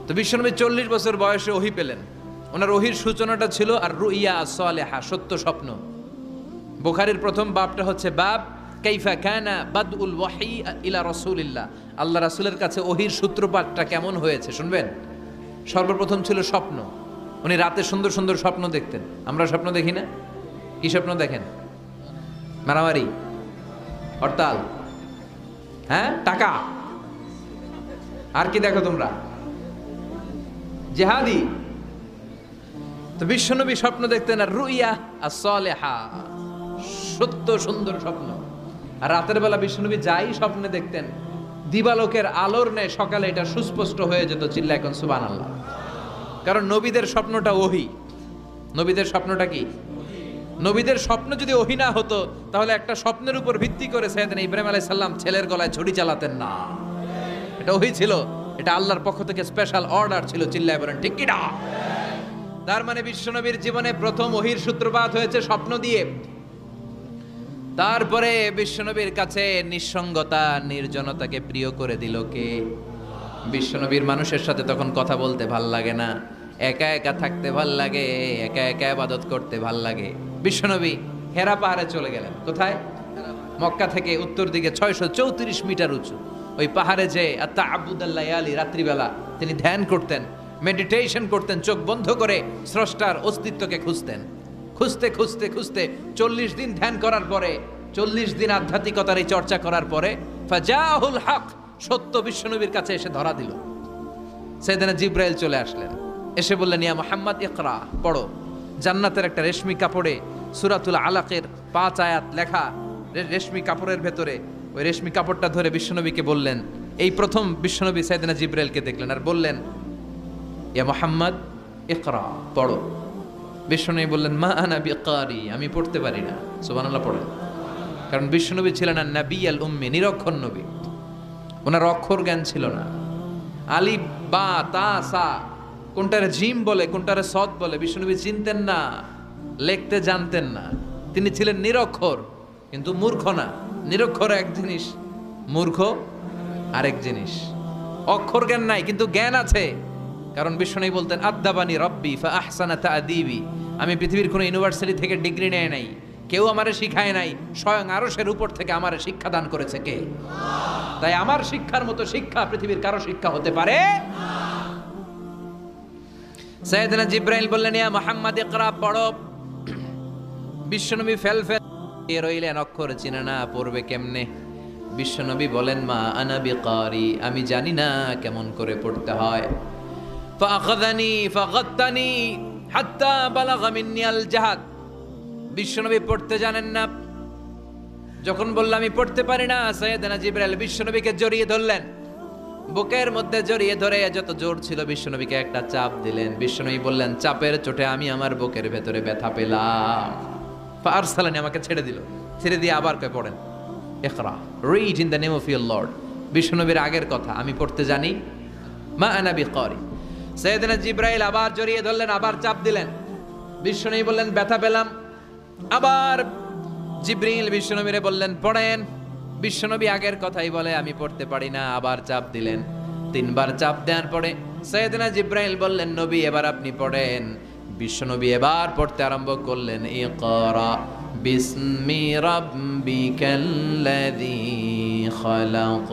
তো বিশ্বনবী 40 বছর বয়সে ওহী পেলেন। ওনার ওহীর সূচনাটা ছিল আর রুইয়া আস-সালেহা, সত্য স্বপ্ন। বুখারীর প্রথম বাবটা হচ্ছে বাব কাইফা কানা বাদউল ওয়াহী ইলা রাসূলিল্লাহ, আল্লাহ রাসূলের কাছে ওহীর সূত্রপাতটা কেমন হয়েছে শুনবেন। সর্বপ্রথম ছিল স্বপ্ন। উনি রাতে সুন্দর সুন্দর স্বপ্ন দেখতেন। আমরা স্বপ্ন দেখি না? কি স্বপ্ন দেখেন? মারামারি, হরতাল, হ্যাঁ, টাকা, আর কি দেখো তোমরা? জিহাদি। তো বিশ্বনবী স্বপ্ন দেখতেন আর রুইয়া আস-সালেহা, সত্য সুন্দর স্বপ্ন। আর রাতের বেলা বিশ্বনবী যাই স্বপ্নে দেখতেন, দিবালোকের আলোর ন্যায় সকালে এটা সুস্পষ্ট হয়ে যেত। চিল্লা এখন সুবহানাল্লাহ। কারণ নবীদের স্বপ্নটা ওহী। নবীদের স্বপ্নটা কি? নবীদের স্বপ্ন যদি ওহী না হতো তাহলে একটা স্বপ্নের উপর ভিত্তি করে সাইয়েদনা ইব্রাহিম আলাইহিস সালাম ছেলের গলায় ছুরি চালাতেন না। এটা ওহী ছিল, এটা আল্লাহর পক্ষ থেকে স্পেশাল অর্ডার ছিল। চিল্লায় বলেন ঠিক কি না? তার মানে বিশ্বনবীর জীবনে প্রথম ওহীর সূত্রপাত হয়েছে স্বপ্ন দিয়ে। তারপরে বিশ্বনবীর কাছে নিঃসঙ্গতা, নির্জনতাকে প্রিয় করে দিল কে? বিশ্বনবীর মানুষের সাথে তখন কথা বলতে ভাল লাগে না, একা একা থাকতে ভাল লাগে, একা একা ইবাদত করতে ভাল লাগে। বিশ্বনবী হেরা পাহাড়ে চলে গেলেন। কোথায়? মক্কা থেকে উত্তর দিকে 634 মিটার উঁচু ওই পাহাড়ে যে তাআব্বুদাল লায়ালি, রাত্রিবেলা তিনি ধ্যান করতেন, মেডিটেশন করতেন, চোখ বন্ধ করে স্রষ্টার অস্তিত্বকে খুঁজতেন। খুঁজতে খুঁজতে খুঁজতে 40 দিন ধ্যান করার পরে, 40 দিন আধ্যাত্মিকতার এই চর্চা করার পরে ফাজাহুল হক, সত্য বিশ্বনবীর কাছে এসে ধরা দিল। সাইয়েদনা জিবরাইল চলে আসলেন, এসে বললেন ইয়া মুহাম্মদ ইকরা, পড়ো। জান্নাতের একটা রেশমি কাপড়ে সূরাতুল আলাকের 5 আয়াত লেখা, রেশমি কাপড়ের ভেতরে ওই রেশমি কাপড়টা ধরে বিশ্বনবীকে বললেন। এই প্রথম বিশ্বনবী সাইয়েদনা জিবরাইলকে দেখলেন আর বললেন ইয়া মুহাম্মদ ইকরা, পড়ো। বিশ্বনবী বললেন মা আনা বিকারি, আমি পড়তে পারি না। সুবহানাল্লাহ পড়েন। কারণ বিশ্বনবী ছিলেন না নবী আল উম্মি, নিরক্ষর নবী। ওনার অক্ষর জ্ঞান ছিল না। আলিফ বা তা সা কোনটারে জিম বলে কোনটারে সদ বলে বিশ্বনবী চিনতেন না, লিখতে জানতেন না। তিনি ছিলেন নিরক্ষর, কিন্তু মূর্খ না। নিরক্ষর এক জিনিস, মূর্খ আরেক জিনিস। অক্ষর জ্ঞান নাই কিন্তু জ্ঞান আছে। কারণ বিশ্বনবী বলতেন আদ্দাবানি রব্বি ফা আহসানা তা'দীবি, আমি পৃথিবীর কোনো ইউনিভার্সিটি থেকে ডিগ্রি নেয় নাই, কেউ আমারে শিখায় নাই, স্বয়ং আরশের উপর থেকে আমারে শিক্ষা দান করেছে কে? তাই আমার শিক্ষার মতো শিক্ষা পৃথিবীর কারো শিক্ষা হতে পারে না। সাইয়েদনা জিবরাইল বললেন ইয়া মুহাম্মদ ইকরা, পড়ো। বিশ্বনবী ফেল রইলেন, অক্ষর চিনে না, পড়বে কেমনে? বিশ্বনবী বলেন মা আনা বিকারি, আমি জানি না কেমন করে পড়তে হয়। ফাআখাযানি ফাগাত্তানি হাত্তা বালাগা মিন্নি আল জাহাদ, বিশ্বনবী পড়তে জানেন না। যখন বললাম আমি পড়তে পারি না, সাইয়েদনা জিবরাইল বিশ্বনবীকে জড়িয়ে ধরলেন, বুকের মধ্যে জড়িয়ে ধরে যত জোর ছিল বিশ্বনবীকে একটা চাপ দিলেন। বিশ্বনবী বললেন চাপের চোটে আমি আমার বুকের ভেতরে ব্যথা পেলাম। ফারসালানি, আমাকে ছেড়ে দিল। ছেড়ে দিয়ে আবার কয় পড়েন ইকরা, read in the name of your lord. বিশ্বনবীর আগের কথা, আমি পড়তে জানি, মা আনা বিকারি। সাইয়েদনা জিবরাইল আবার জড়িয়ে ধরলেন, আবার চাপ দিলেন। বিশ্বনবী বললেন ব্যথা পেলাম। আবার জিবরিল বিশ্বনবীরে বললেন পড়েন। বিশ্বনবী আগের কথাই বলে আমি পড়তে পারি না, আবার চাপ দিলেন। 3 বার চাপ দেওয়ার পরে সাইয়েদনা জিবরাইল বললেন নবী এবার আপনি পড়েন। বিশ্বনবী এবার পড়তে আরম্ভ করলেন ইকরা বিসমি রাব্বিকাল্লাযী খালাক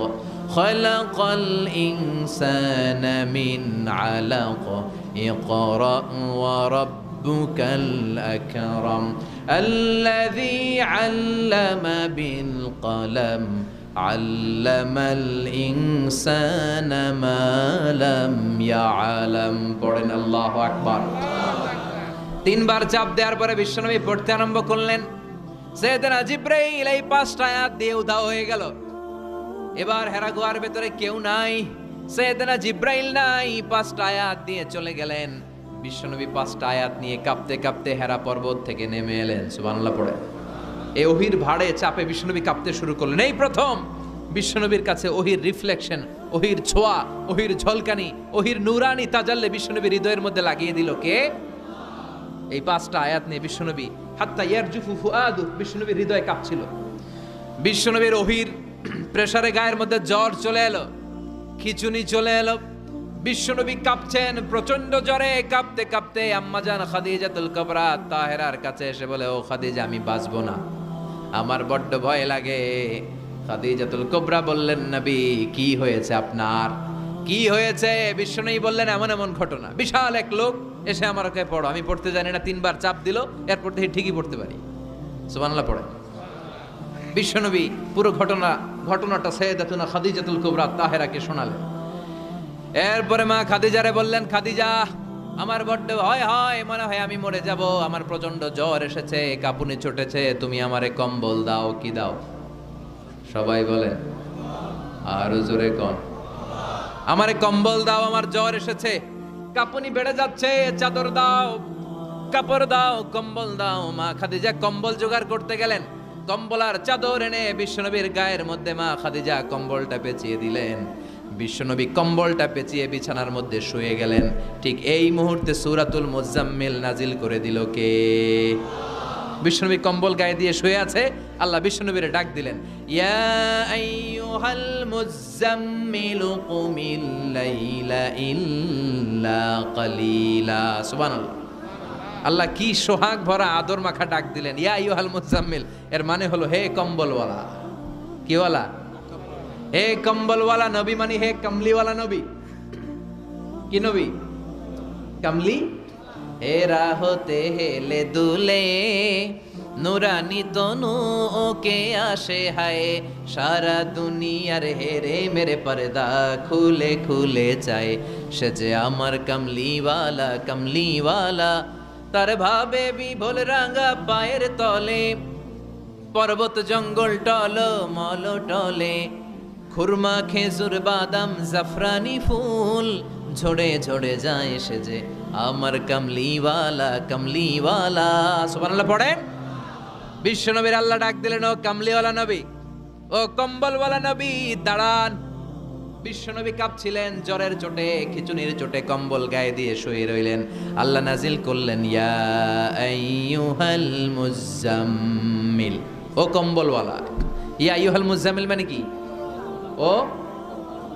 খালাকাল ইনসানা মিন আলাক ইকরা ওয়া রাব্বুকাল আকরাম আল্লাযী আল্লামা বিল কলম আল্লামাল ইনসানা মা লাম ইয়ালাম। পড়েন আল্লাহু আকবার। 3 বার চাপ দেওয়ার পরে বিশ্বনবী পড়তে আরম্ভ করলেন। সাইয়েদনা জিবরাইল এই 5টা আয়াত দিয়ে উধাও হয়ে গেল। এবার হেরা গুহার ভেতরে কেউ নাই, সাইয়েদনা জিবরাইল নাই, 5টা আয়াত দিয়ে চলে গেলেন। বিশ্বনবী 5টা আয়াত নিয়ে কাঁপতে কাঁপতে হেরা পর্বত থেকে নেমে এলেন। সুবহানাল্লাহ পড়ে। এই ওহির ভাড়ে চাপে বিশ্বনবী কাঁপতে শুরু করলেন। এই প্রথম বিশ্বনবীর কাছে ওহির রিফ্লেকশন, ওহির ছোঁয়া, ওহির ঝলকানি, ওহির নূরানি তাজাল্লি বিশ্বনবীর হৃদয়ের মধ্যে লাগিয়ে দিল কে? এই 5টা আয়াত নিয়ে বিশ্বনবী হাত্তা ইয়ারজুফু ফুআদু, বিশ্বনবীর হৃদয় কাঁপছিল। বিশ্বনবীর ওহির প্রেসারে গায়ের মধ্যে জ্বর চলে এলো, খিচুনি চলে এলো। বিশ্বনবী কাঁপছেন প্রচন্ড জ্বরে, কাঁপতে কাঁপতে আম্মাজান খাদিজাতুল কুবরা তাহেরার কাছে এসে বলে, ও খাদিজা আমি বাঁচবো না, আমার বড্ড ভয় লাগে। খাদিজাতুল কুবরা বললেন, নবী কি হয়েছে আপনার, কি হয়েছে? বিশ্বনবী বললেন, এমন এমন ঘটনা, বিশাল এক লোক এসে আমার কাছে পড়ো, আমি পড়তে জানি না, 3 বার চাপ দিল, এরপর থেকে ঠিকই পড়তে পারি। সুবহানাল্লাহ পড়ে। বিশ্বনবী পুরো ঘটনাটা সাইয়েদাতুনা খাদিজাতুল কুবরা তাহেরাকে শোনালেন। এরপরে মা খাদিজারে বললেন, খাদিজা আমার বড্ড ভয় হয়, মনে হয় আমি মরে যাব, আমার প্রচন্ড জ্বর এসেছে, কাঁপুনি ছুটেছে, তুমি আমারে কম্বল দাও। কি দাও? সবাই বলেন আরো জোরে কোন, আমারে কম্বল দাও, আমার জ্বর এসেছে, কাঁপুনি বেড়ে যাচ্ছে, চাদর দাও, কাপড় দাও, কম্বল দাও। মা খাদিজা কম্বল জোগাড় করতে গেলেন, কম্বল আর চাদর এনে বিশ্বনবীর গায়ের মধ্যে মা খাদিজা কম্বলটা পেঁচিয়ে দিলেন। বিশ্বনবী কম্বলটা পেঁচিয়ে বিছানার মধ্যে শুয়ে গেলেন। ঠিক এই মুহূর্তে সূরাতুল মুজাম্মিল নাজিল করে দিল কে? বিশ্বনবী কম্বল গায়ে দিয়ে শুয়ে আছে, আল্লাহ বিশ্বনবীরে ডাক দিলেন, ইয়া আইয়ুহাল মুজাম্মিল কুমিল লাইলা ইল্লা কালিলা। সুবহানাল্লাহ। আল্লাহ কি সোহাগ ভরা আদর মাখা ডাক দিলেন, ইয়া আইয়ুহাল মুজাম্মিল। এর মানে হলো হে কম্বলওয়ালা। কি ওয়ালা? হে কম্বলওয়ালা নবী, মানে হে কমলিওয়ালা নবী। কি নবী? কমলি। হে রাহতে হেলে দুলে নুরানি তনু ওকে আসে হায়, সারা দুনিয়ার হেরে মেরে পর্দা খুলে খুলে চায়, সে যে আমার কমলিওয়ালা কমলিওয়ালা। তার ভাবে বিভোল রাঙা পায়ের তলে, পর্বত জঙ্গল টল মল টলে, খুরমা খেজুর বাদাম জাফরানি ফুল ঝরে ঝরে যায়, সে যে আমার কমলিওয়ালা কমলিওয়ালা। সুবহানাল্লাহ পড়েন। বিশ্বনবীর আল্লাহ ডাক দিলেন, ও কমলিওয়ালা নবী, ও কম্বলওয়ালা নবী দাঁড়ান। বিশ্বনবী কাঁপছিলেন জ্বরের চোটে, খিচুনির চোটে, কম্বল গায়ে দিয়ে শুয়ে রইলেন। আল্লাহ নাজিল করলেন, ইয়া আইয়ুহাল মুজাম্মিল, ও কম্বলওয়ালা। ইয়া আইয়ুহাল মুজাম্মিল মানে কি? ও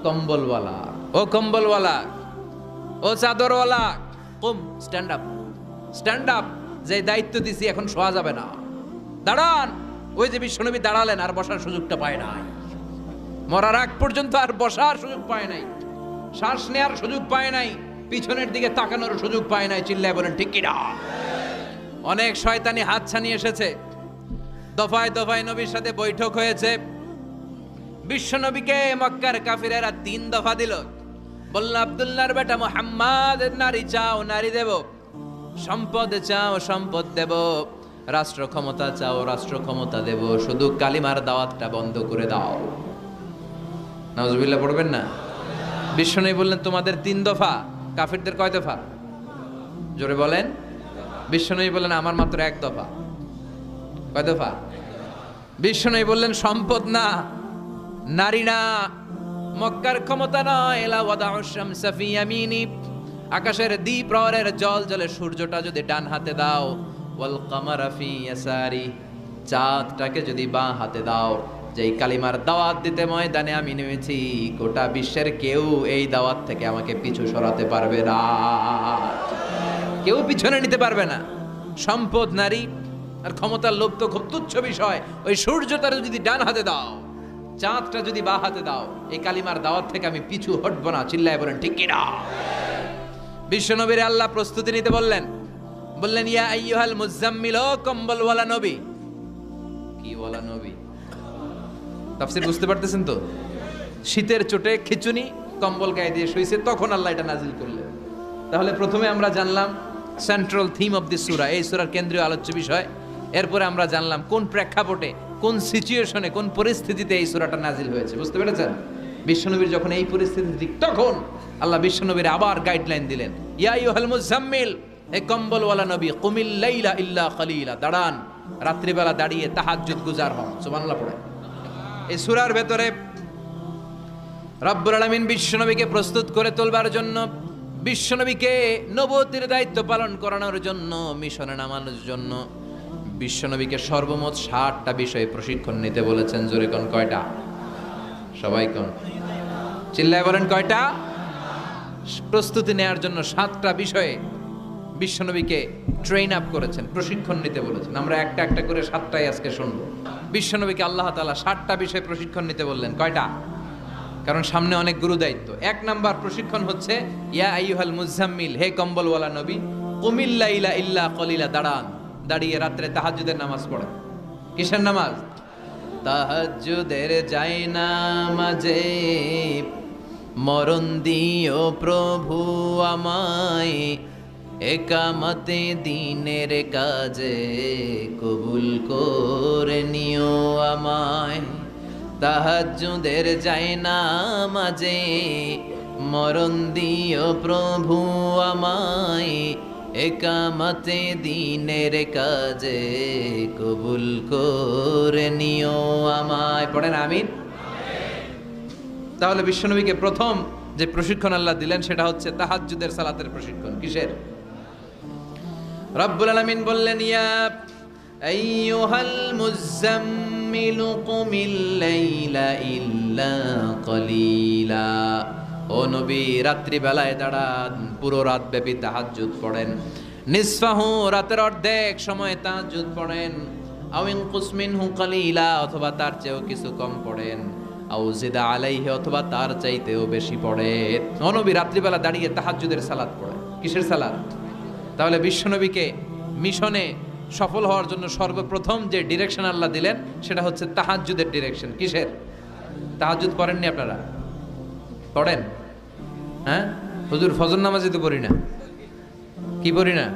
কম্বলওয়ালা, ও কম্বলওয়ালা, ও চাদরওয়ালা, কুম, স্ট্যান্ড আপ, স্ট্যান্ড আপ। যে দায়িত্ব দিছি এখন শোয়া যাবে না, দাঁড়ান। ওই যে বিশ্বনবী দাঁড়ালেন, আর বসার সুযোগটা পায় নাই। মরার আগ পর্যন্ত আর বসার সুযোগ পায় নাই, শ্বাস নেওয়ার সুযোগ পায় নাই, পিছনের দিকে তাকানোর সুযোগ পায় নাই। চিল্লায় বলেন ঠিক কিনা? অনেক শয়তানি হাত ছানি এসেছে, দফায় দফায় নবীর সাথে বৈঠক হয়েছে। বিশ্বনবীকে মক্কার কাফিরেরা 3 দফা দিল। বলল, আব্দুল্লাহর বেটা মুহাম্মদ, নারী চাও নারী দেব, সম্পদ চাও সম্পদ দেব, রাষ্ট্র ক্ষমতা চাও রাষ্ট্র ক্ষমতা দেব, শুধু কালিমার দাওয়াতটা বন্ধ করে দাও। নাউজুবিল্লাহ পড়বেন না? বিশ্বনবী বললেন, তোমাদের 3 দফা, কাফিরদের কয় দফা? জোরে বলেন। বিশ্বনবী বললেন, আমার মাত্র 1 দফা। কয় দফা? বিশ্বনবী বললেন, সম্পদ না, নারী না, মক্কার ক্ষমতা নয়, লা ওয়াদাউ শামসা ফি ইয়ামিনি, আকাশের দ্বিপ্রহরের জল জলে সূর্যটা যদি ডান হাতে দাও, ওয়াল কামারা ফি ইয়াসারি, চাঁদটাকে যদি বাঁ হাতে দাও, যেই কালিমার দাওয়াত দিতে ময়দানে আমি নেমেছি, গোটা বিশ্বের কেউ এই দাওয়াত থেকে আমাকে পিছু সরাতে পারবে না, কেউ পিছনে নিতে পারবে না। সম্পদ, নারী আর ক্ষমতার লোভ তো খুব তুচ্ছ বিষয়। ওই সূর্যটা যদি ডান হাতে দাও, চাঁদটা যদি বাঁ হাতে দাও, এই কালিমার দাওয়াত থেকে আমি পিছু হটবো না। চিল্লায় বলেন ঠিক কিনা? বিশ্বনবীর আল্লাহ প্রস্তুতি নিতে বললেন, বললেন, ইয়া আইয়ুহাল মুজাম্মিল, ও কম্বলওয়ালা নবী। কি ওয়ালা নবী? তাফসীর বুঝতে পারতেছেন তো? শীতের চোটে খিচুনি, কম্বল গায়ে দিয়ে শুইছে, তখন আল্লাহ এটা নাজিল করলেন। তাহলে প্রথমে আমরা জানলাম সেন্ট্রাল থিম অফ দিস সূরা, এই সূরার কেন্দ্রীয় আলোচ্য বিষয়। এরপরে আমরা জানলাম কোন প্রেক্ষাপটে, কোন সিচুয়েশনে, কোন পরিস্থিতিতে এই সূরাটা নাজিল হয়েছে। বুঝতে পেরেছেন? বিশ্বনবীর যখন এই পরিস্থিতি, তখন আল্লাহ বিশ্বনবীর আবার গাইডলাইন দিলেন, ইয়া আইয়ুহাল মুজাম্মিল, হে কম্বলওয়ালা নবী, কুমিল লাইলা ইল্লা কালিলা, দাঁড়ান, রাত্রিবেলা দাঁড়িয়ে তাহাজ্জুদ গুজার হন। সুবহানাল্লাহ পড়ে। এই সূরার ভেতরে রব্বুল আলামিন বিশ্বনবীকে প্রস্তুত করে তোলবার জন্য, বিশ্বনবীকে নবুয়তের দায়িত্ব পালন করানোর জন্য, মিশনে নামানোর জন্য বিশ্বনবীকে সর্বমোট 60টা বিষয়ে প্রশিক্ষণ নিতে বলেছেন। জোরে কোন কয়টা? সবাই কোন? চিল্লায় বলেন কয়টা? প্রস্তুতি নেওয়ার জন্য 7টা বিষয়ে বিশ্বনবীকে ট্রেন আপ করেছেন, প্রশিক্ষণ নিতে বলেছেন। আমরা একটা একটা করে 7টাই আজকে শুনবো। বিশ্বনবীকে আল্লাহ তাআলা 7টা বিষয়ে প্রশিক্ষণ নিতে বললেন। কয়টা? কারণ সামনে অনেক গুরু দায়িত্ব। 1 নাম্বার প্রশিক্ষণ হচ্ছে ইয়া আইয়ুহাল মুজাম্মিল, হে কম্বলওয়ালা নবী, কুমিল লাইলা ইল্লা কলিলা, দাঁড়িয়ে রাত্রে তাহাজ্জুদের নামাজ পড়েন। কিসের নামাজ? তাহাজ্জুদের জায়নামাজে মরণ দিও প্রভু আমায়, একামতে দিনের কাজে কবুল করে নিও আমায়। তাহাজ্জুদের জায়নামাজে মরণ দিও প্রভু আমায়, একামতে দিনের কাজে কবুল করে নিও আমায়। পড়েন আমিন। তাহলে বিশ্বনবীকে প্রথম যে প্রশিক্ষণ আল্লাহ দিলেন সেটা হচ্ছে তাহাজ্জুদের সালাতের প্রশিক্ষণ। কিসের? রব্বুল আলামিন বললেন, ইয়া আইয়ুহাল মুজাম্মিলু কুমিল লাইলা ইল্লা কলিলা, ও নবী রাত্রি বেলায় দাঁড়ান, পুরো রাত ব্যাপী তাহাজ্জুদ পড়েন। নিসফাহু, রাতের অর্ধেক সময় তাহাজ্জুদ পড়েন। আও ইনকুস মিনহু কলিলা, অথবা তার চেয়েও কিছু কম পড়েন। আও জিদা আলাইহি, অথবা তার চাইতেও বেশি পড়েন। ও নবী রাত্রিবেলা দাঁড়িয়ে তাহাজ্জুদের সালাত পড়েন। কিসের সালাত? তাহলে বিশ্বনবীকে মিশনে সফল হওয়ার জন্য সর্বপ্রথম যে ডিরেকশন আল্লাহ দিলেন সেটা হচ্ছে তাহাজ্জুদের ডিরেকশন। কিসের? তাহাজ্জুদ পড়েননি আপনারা? পড়েন? হ্যাঁ হুজুর, ফজর নামাজই তো পড়ি না। কি পড়ি না?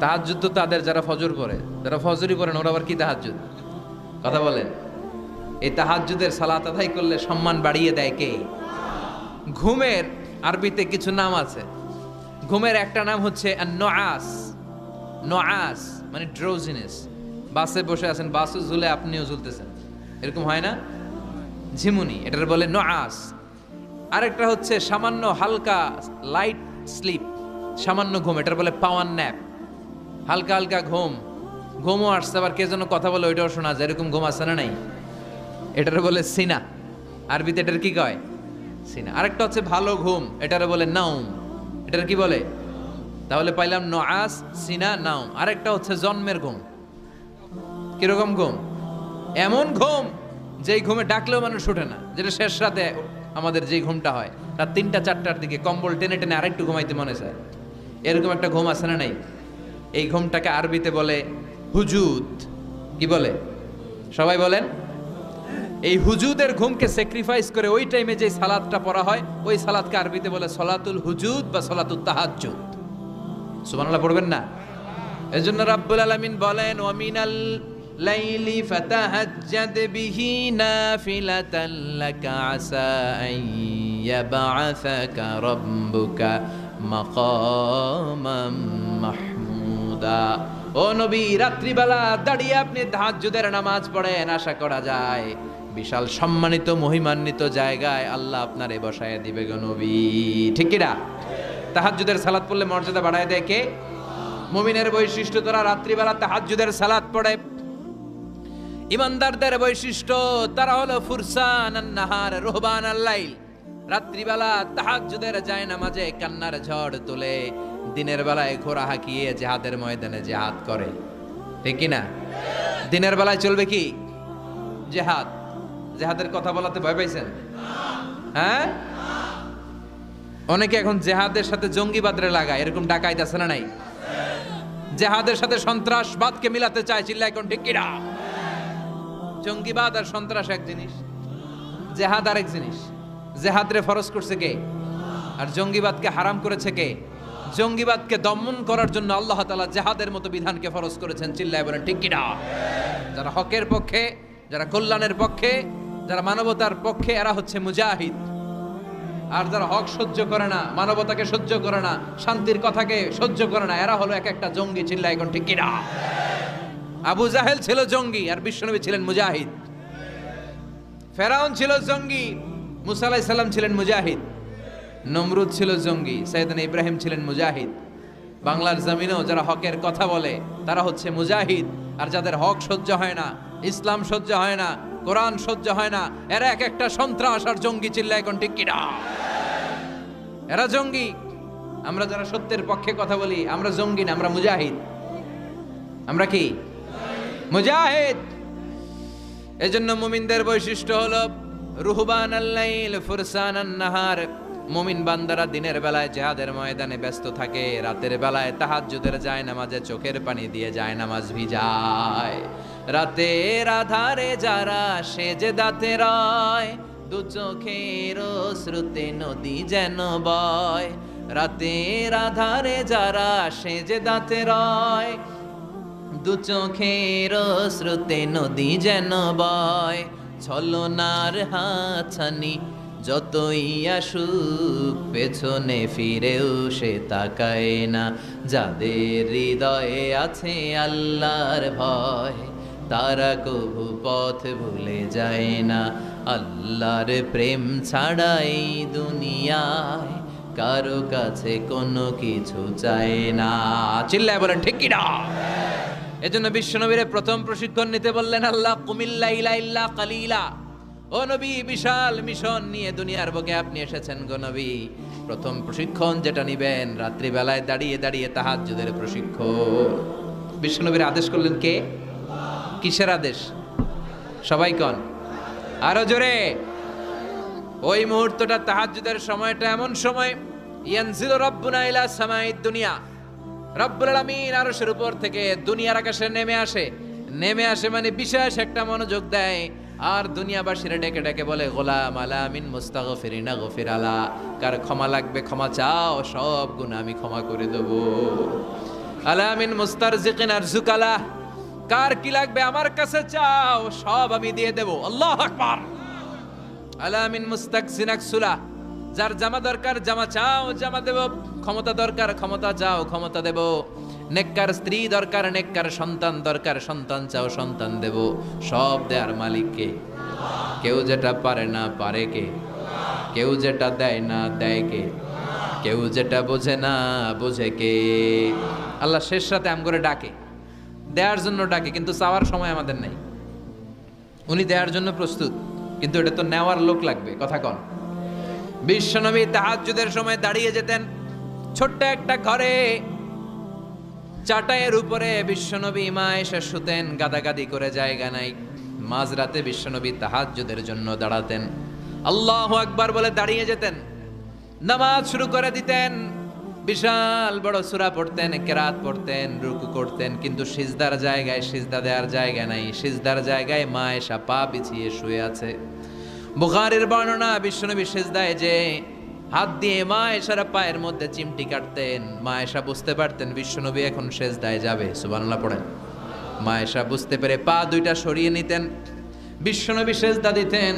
তাহাজ্জুদ তো তাদের যারা ফজর পড়ে, যারা ফজরই পড়েন ওরা আবার কি তাহাজ্জুদ? কথা বলেন। এই তাহাজ্জুদের সালাত আদায় করলে সম্মান বাড়িয়ে দেয় কে? ঘুমের আরবিতে কিছু নাম আছে। ঘুমের একটা নাম হচ্ছে নুআস। নুআস মানে ড্রোজিনেস। বাসে বসে আছেন, বাসও ঝুলে আপনিও ঝুলতেছেন, এরকম হয় না? ঝিমুনি, এটার বলে নুআস। আরেকটা হচ্ছে সামান্য হালকা লাইট স্লিপ, সামান্য ঘুম, এটার বলে পাওয়ার ন্যাপ। হালকা হালকা ঘুমও আসছে, আবার কে যেন কথা বলে ওইটাও শোনা যায়, এরকম ঘুম আসছে না? নাই, এটার বলে সিনা। আরবিতে এটার কি কয়? সিনা। আরেকটা হচ্ছে ভালো ঘুম, এটার বলে নাউম। এটার কি বলে? তাহলে পাইলাম নুআস, সিনা, নাউম। আরেকটা হচ্ছে জন্মের ঘুম। কিরকম ঘুম? এমন ঘুম যেই ঘুমে ডাকলেও মানুষ ওঠে না, যেটা শেষ রাতে আমাদের যেই ঘুমটা হয় রাত 3টা-4টার দিকে কম্বল টেনে টেনে আরেকটু ঘুমাইতে মনে চায়, এরকম একটা ঘুম আছে না? নাই। এই ঘুমটাকে আরবিতে বলে হুজুদ। কি বলে? সবাই বলেন। এই হুজুদের ঘুমকে স্যাক্রিফাইস করে ওই টাইমে যে সালাতটা পড়া হয় ওই সালাতকে আরবিতে বলে সলাতুল হুজুদ বা সলাতুত তাহাজ্জুদ। সুবহানাল্লাহ পড়বেন না? এজন্য রাব্বুল আলামিন বলেন, ওয়া মিনাল লাইলি ফাতাহাজ্জাদ বিহি নাফিলাতান লাকা আসা আন ইয়াবআসাকা রাব্বুকা মাকামাম মাহমুদা। ও নবী রাত্রিবেলা দাঁড়িয়ে আপনি তাহাজ্জুদের নামাজ পড়েন, আশা করা যায় বিশাল সম্মানিত মহিমান্বিত জায়গায় আল্লাহ আপনারে বসায় দিবে গো নবী। ঠিক কি না? তাহাজ্জুদের সালাত পড়লে মর্যাদা বাড়ায় দেয় কে? মুমিনের বৈশিষ্ট্য, তারা রাত্রিবেলা তাহাজ্জুদের সালাত পড়ে। ইমানদারদের বৈশিষ্ট্য, তারা হলো ফুরসান আন-নাহার রুহবান আল-লাইল। রাত্রিবেলা তাহাজ্জুদের জায়নামাজে কান্নার ঝড় তুলে দিনের বেলায় ঘোড়া হাঁকিয়ে জিহাদের ময়দানে জিহাদ করে। ঠিক কি না? দিনের বেলায় চলবে কি? জিহাদ। জিহাদের কথা বলাতে ভয় পাইছেন? হ্যাঁ, অনেকে এখন জিহাদের সাথে জঙ্গিবাদরে লাগায়, এরকম ডাকাইত আছে না? নাই। জিহাদের সাথে সন্ত্রাসবাদকে মিলাতে চায়, চিল্লায় কোন ঠিক কি না? জঙ্গিবাদ আর সন্ত্রাস এক জিনিস, জিহাদ আরেক জিনিস। জিহাদরে ফরজ করছে কে? আর জঙ্গিবাদকে হারাম করেছে কে? জঙ্গিবাদকে দমন করার জন্য আল্লাহ তাআলা জিহাদের মতো বিধানকে ফরজ করেছেন। চিল্লায় বলেন ঠিক কি না? যারা হকের পক্ষে, যারা কল্যাণের পক্ষে, যারা মানবতার পক্ষে, এরা হচ্ছে মুজাহিদ। আর যারা হক সহ্য করে না, মানবতাকে সহ্য করে না, শান্তির কথাকে সহ্য করে না, এরা হলো এক একটা জঙ্গি। চিল্লায় এখন ঠিক কি না? আবু জাহেল ছিল জঙ্গি আর বিশ্বনবী ছিলেন মুজাহিদ। ফেরাউন ছিল জঙ্গি, মুসা আলাইহিস সালাম ছিলেন মুজাহিদ। নমরুদ ছিল জঙ্গি, সাইয়েদনা ইব্রাহিম ছিলেন মুজাহিদ। বাংলার জমিনেও যারা হকের কথা বলে তারা হচ্ছে মুজাহিদ। আর যাদের হক সহ্য হয় না, ইসলাম সহ্য হয় না, কোরআন সহ্য হয় না, এরা এক একটা সন্ত্রাস আর জঙ্গি। চিল্লায় এখন ঠিক কি না? এরা জঙ্গি। আমরা যারা সত্যের পক্ষে কথা বলি আমরা জঙ্গি না, আমরা মুজাহিদ। আমরা কি মুজাহিদ। এজন্য মুমিনদের বৈশিষ্ট্য হলো রুহবানাল লাইল ফুরসানান নাহার। মুমিন বান্দারা দিনের বেলায় জিহাদের ময়দানে ব্যস্ত থাকে, রাতের বেলায় তাহাজ্জুদের যায় নামাজে চোখের পানি দিয়ে যায় নামাজ ভিজায়। রাতের আধারে যারা সেজদাতে রয়, দু চোখের শ্রুতে নদী যেন বয়। রাতের আধারে যারা সেজদাতে রয়, দু চোখের শ্রুতে নদী যেন বয়। ছলনার হাতছানি যতই আসুক পেছনে ফিরেও সে তাকায় না। যাদের হৃদয়ে আছে আল্লাহর ভয়, তারা কবু পথ ভুলে যায় না। আল্লাহর প্রেম ছাড়া এই দুনিয়ায় কারো কাছে কোনো কিছু চায় না। চিল্লায় বলেন ঠিক কি না? এজন্য বিশ্বনবীরে প্রথম প্রশিক্ষণ নিতে বললেন আল্লাহ, কুমিল্লা ইলা ইল্লা কালিলা। ও নবী, বিশাল মিশন নিয়ে দুনিয়ার বুকে আপনি এসেছেন গো নবী। প্রথম প্রশিক্ষণ যেটা নিবেন, রাত্রিবেলায় দাঁড়িয়ে দাঁড়িয়ে তাহাজ্জুদের প্রশিক্ষণ। বিশ্বনবীর আদেশ করলেন কে? কিসের আদেশ? সবাই কন আরো জোরে। ওই মুহূর্তটা তাহাজ্জুদের সময়টা এমন সময়, ইয়ানজিলু রাব্বুনা ইলা সামাইদ দুনিয়া, রব্বুল আলামিন আরশের উপর থেকে দুনিয়ার আকাশে নেমে আসে। নেমে আসে মানে বিশেষ একটা মনোযোগ দেয়, আর দুনিয়াবাসীরা ডেকে ডেকে বলে, গোলাম আলা মিন মুস্তাগফিরিনা গফির আলা। কার ক্ষমা লাগবে ক্ষমা চাও, সব গুনাহ আমি ক্ষমা করে দেব। আলা মিন মুস্তারজিকিন আরজুকালা, কার কি লাগবে আমার কাছে চাও, সব আমি দিয়ে দেব। আল্লাহু আকবার। আলা মিন মুস্তাকসিন আকসুলা, যার জামা দরকার জামা চাও জামা দেব, ক্ষমতা দরকার ক্ষমতা চাও ক্ষমতা দেব, নেককার স্ত্রী দরকার নেককার সন্তান দরকার সন্তান চাও সন্তান দেব। সব দেয়ার মালিক কে? কেউ যেটা পারে না পারে কে? কেউ যেটা দেয় না দেয় কে? কেউ যেটা বোঝে না বোঝে কে? আল্লাহ শেষ রাতে আম করে ডাকে, দেওয়ার জন্য ডাকে, কিন্তু চাওয়ার সময় আমাদের নাই। উনি দেওয়ার জন্য প্রস্তুত, কিন্তু এটা তো নেওয়ার লোক লাগবে। কথা কন। বিশ্বনবী তাহাজ্জুদের সময় দাঁড়িয়ে যেতেন ছোট্ট একটা ঘরে, চাটাইয়ের উপরে বিশ্বনবী মা এসে শুতেন, গাদাগাদি করে জায়গা নাই। মাঝরাতে বিশ্বনবী তাহাজ্জুদের জন্য দাঁড়াতেন, আল্লাহু আকবার বলে দাঁড়িয়ে যেতেন, নামাজ শুরু করে দিতেন। বিশাল বড় সূরা পড়তেন, কেরাত পড়তেন, রুকু করতেন, কিন্তু সিজদার জায়গায় সিজদা দেওয়ার জায়গা নাই। সিজদার জায়গায় মা এসা পা বিছিয়ে শুয়ে আছে। বুখারীর বর্ণনা, বিশ্বনবী সিজদায় যে হাত দিয়ে মা এসার পায়ের মধ্যে চিমটি কাটতেন। মা এসা বুঝতে পারতেন বিশ্বনবী এখন সিজদায় যাবে। সুবহানাল্লাহ পড়েন। মা এসা বুঝতে পেরে পা দুইটা সরিয়ে নিতেন, বিশ্বনবী সিজদা দিতেন।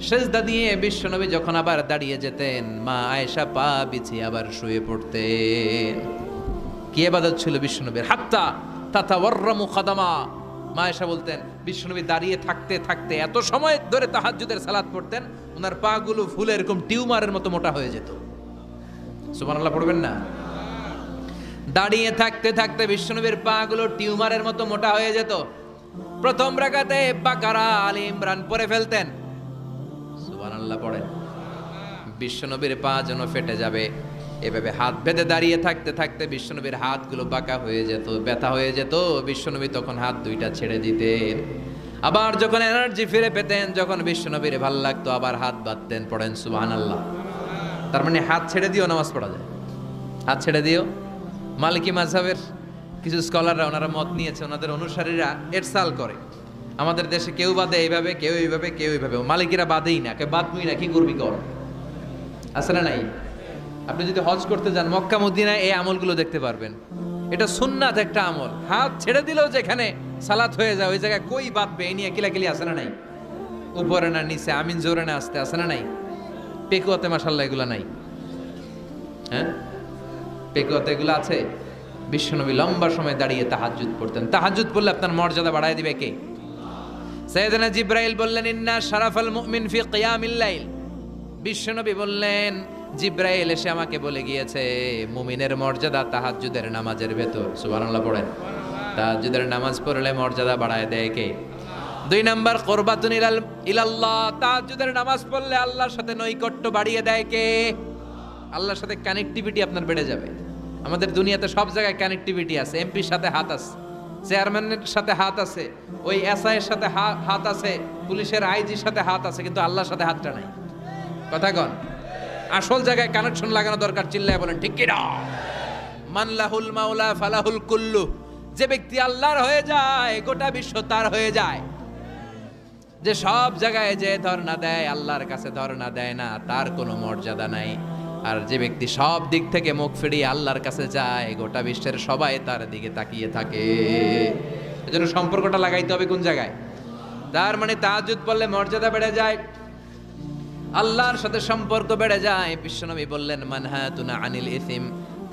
সিজদা দিয়ে বিশ্বনবী যখন আবার দাঁড়িয়ে যেতেন, মা আয়েশা পা বিছিয়ে আবার শুয়ে পড়তেন। কি ইবাদত ছিল বিশ্বনবীর! হাত্তা তাতাওয়াররামু খাদামা। মা আয়েশা বলতেন বিশ্বনবী দাঁড়িয়ে থাকতে থাকতে এত সময় ধরে তাহাজ্জুদের সালাত পড়তেন, ওনার পা গুলো ফুলে এরকম টিউমারের মতো মোটা হয়ে যেত। সুবহানাল্লাহ পড়বেন না? দাঁড়িয়ে থাকতে থাকতে বিশ্বনবীর পা গুলো টিউমারের মতো মোটা হয়ে যেত। প্রথম রাকাতে বাকারা আলে ইমরান পড়ে ফেলতেন। সুবহানাল্লাহ পড়েন। বিশ্বনবীর পা যেন ফেটে যাবে, এভাবে হাত বেঁধে দাঁড়িয়ে থাকতে থাকতে বিশ্বনবীর হাতগুলো বাঁকা হয়ে যেত, ব্যথা হয়ে যেত। বিশ্বনবী তখন হাত দুইটা ছেড়ে দিতেন। আবার যখন এনার্জি ফিরে পেতেন, যখন বিশ্বনবীর ভাল লাগতো, আবার হাত বাঁধতেন। পড়েন সুবহানাল্লাহ। তার মানে হাত ছেড়ে দিও নামাজ পড়া যায়। হাত ছেড়ে দিও। মালিকি মাযহাবের কিছু স্কলাররা ওনারা মত নিয়েছে, ওনাদের অনুসারীরা এরসাল করে। আমাদের দেশে কেউ বাদে এইভাবে, কেউ এইভাবে, কেউ এইভাবে। মালিকিরা বাদেই না, কেউ বাদমুই না, কি করবি কর। আছে না নাই? আপনি যদি হজ করতে যান মক্কা মদিনায় এই আমলগুলো দেখতে পারবেন। এটা সুন্নাত একটা আমল। হাত ছেড়ে দিলেও যেখানে সালাত হয়ে যায় ওই জায়গায় কই বাঁধবে এই নিয়ে কিলাকিলি আছে না নাই? উপরে না নিচে, আমিন জোরে না আসতে, আছে না নাই? পেকুয়াতে মাশাআল্লাহ এগুলো নাই। হ্যাঁ, পেকুয়াতে এগুলো আছে। বিশ্বনবী লম্বা সময় দাঁড়িয়ে তাহাজ্জুদ পড়তেন। তাহাজ্জুদ পড়লে আপনার মর্যাদা বাড়ায় দিবে কে? সাইয়েদনা জিবরাইল বললেন, ইন্না শারাফাল মুমিন ফি কিয়ামিল লাইল। বিশ্বনবী বললেন, জিবরাইল এসে আমাকে বলে গিয়েছে মুমিনের মর্যাদা তাহাজ্জুদের নামাজের ভেতর। সুবহানাল্লাহ পড়েন। তাহাজ্জুদের নামাজ পড়লে মর্যাদা বাড়ায় দেয় কে? 2 নাম্বার, কুরবাতুন ইলাল্লাহ। তাহাজ্জুদের নামাজ পড়লে আল্লাহর সাথে নৈকট্য বাড়িয়ে দেয় কে? আল্লাহর সাথে কানেক্টিভিটি আপনার বেড়ে যাবে। আমাদের দুনিয়াতে সব জায়গায় কানেক্টিভিটি আছে, এমপির সাথে হাত আছে, চেয়ারম্যানের সাথে হাত আছে, ওই এসআই এর সাথে হাত আছে, পুলিশের আইজির সাথে হাত আছে, কিন্তু আল্লাহর সাথে হাতটা নাই। কথা কন, আসল জায়গায় কানেকশন লাগানো দরকার। চিল্লায় বলেন ঠিক কি না? মানলাহুল মাওলা ফালাহুল কুল্লু, যে ব্যক্তি আল্লাহর হয়ে যায় গোটা বিশ্ব তার হয়ে যায়। যে সব জায়গায় যে ধর্ণা দেয় আল্লাহর কাছে ধর্ণা দেয় না, তার কোনো মর্যাদা নাই। আর যে ব্যক্তি সব দিক থেকে মুখ ফিরিয়ে আল্লাহর কাছে যায় গোটা বিশ্বের সবাই তার দিকে তাকিয়ে থাকে। এজন্য সম্পর্কটা লাগাইতে হবে কোন জায়গায়? তার মানে তাহাজ্জুদ পড়লে মর্যাদা বেড়ে যায়, আল্লাহর সাথে সম্পর্ক বেড়ে যায়। বিশ্বনবী বললেন মানহাতুনা আনিল ইসিম,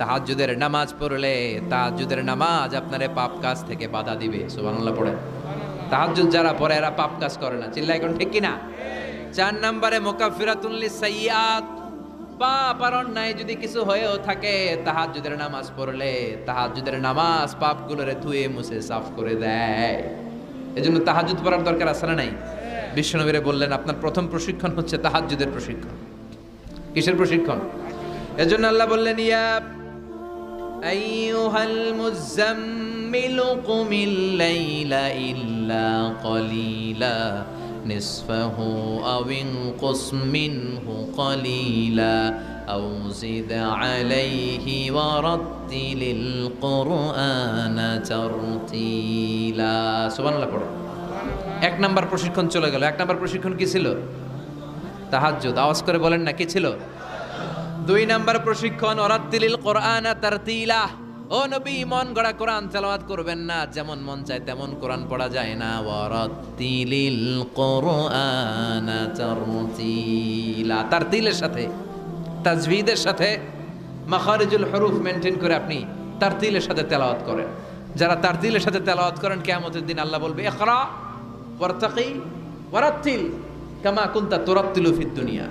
তাহাজ্জুদের নামাজ পড়লে তাহাজ্জুদের নামাজ আপনারে পাপ কাজ থেকে বাধা দিবে। সুবহানাল্লাহ পড়েন। তাহাজ্জুদ যারা পড়ে এরা পাপ কাজ করে না। চিল্লায় কোন ঠিক কি না? 4 নম্বরে মুকাফফিরাতুন লিসাইয়্যাত, পাপ আর অন্যায় যদি কিছু হয়েও থাকে তাহাজ্জুদের নামাজ পড়লে তাহাজ্জুদের নামাজ পাপগুলোরে ধুয়ে মুছে সাফ করে দেয়। এজন্য তাহাজ্জুদ পড়ার দরকার আছে না নাই? বিশ্বনবীরে বললেন আপনার প্রথম প্রশিক্ষণ হচ্ছে তাহাজ্জুদের প্রশিক্ষণ। কিসের প্রশিক্ষণ? এজন্য আল্লাহ বললেন ইয়া আইয়ুহাল মুযাম্মিলু কুমিল লাইলা ইল্লা কলিলা নিসফাহু আও ইনকুস মিনহু কলিলা আও জিদ আলাইহি ওয়া রাত্তিলিল কুরআনা তারতিলা। সুবহানাল্লাহ পড়ো। 1 নাম্বার প্রশিক্ষণ চলে গেল। 1 নাম্বার প্রশিক্ষণ কি ছিল? তাহাজ্জুদ। আওয়াজ করে বলেন না কি ছিল? 2 নাম্বার প্রশিক্ষণ ওয়ারাত্তিলিল কুরআনা তারতিলা। ও নবী, মন গড়া কোরআন তেলাওয়াত করবেন না, যেমন মন চায় তেমন কোরআন পড়া যায় না। ওয়ারাত্তিলিল কুরআনা তারতিলা, তারতিলের সাথে তাজবিদের সাথে মাখারিজুল হুরুফ মেইনটেইন করে আপনি তারতিলের সাথে তেলাওয়াত করেন। যারা তারতিলের সাথে তেলাওয়াত করেন কিয়ামতের দিন আল্লাহ বলবে ইকরা ওয়ারতাকি ওয়ারাত্তিল কামা কুনতা তুরাত্তিলু ফিদ দুনিয়া।